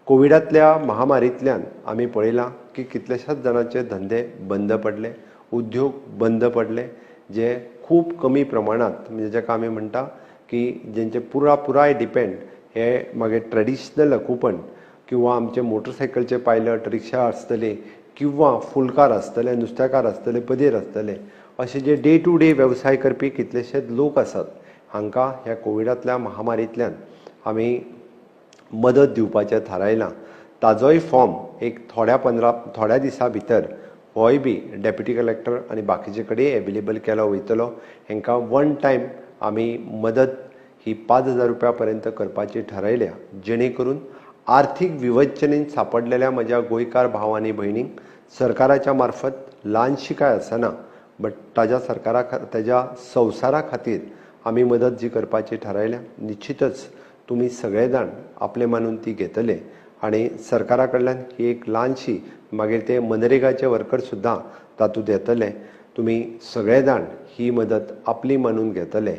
कोविडातल्या महामारींतल्यान आमी पळयलां की कितलेशाच जाणांचे धंदे बंद पडले, उद्योग बंद पडले, जे खूब कमी प्रमाणांत म्हणजे जाका आमी म्हणटा की जेंचे पुराय डिपेंड हे मागे ट्रेडिशनल ऑक्युपंट किंवा आमचे मोटरसायकलचे पायलट, रिक्षा आसतले किंवा फुलकार आसतले, नुस्तेकार आसतले, पदेर आसतले, अशे जे डे टू डे वेवसाय करपी कितलेशेच लोक आसात हांकां ह्या कोविडांतल्या महामारींतल्यान आमी मदत दिवपाचें थारायलां. ताजोय फॉर्म एक थोड्या दिसां भितर होय बी डेप्युटी कलेक्टर आनी बाकीचे कडेन एवेलेबल केलो वयतलो. हांकां वन टायम आमी मदत ही 5,000 रुपया पर्यंत करपाची थारायल्या, जेणे करून आर्थीक विवंचनेंत सांपडलेल्या म्हज्या गोंयकार भाव आनी भयणींक सरकाराच्या मार्फत ल्हानशी काय आसना बट ताज्या संवसारा खातीर आमी मदत जी करपाची थारायल्या. निश्चितच तुमी सगळे जाण आपले मानून ती घेतले आनी सरकारा कडल्यान ही एक ल्हानशी मागीर ते मनरेगाचे वर्कर सुद्दां तातूंत येतले. तुमी सगळे जाण ही मदत आपली मानून घेतले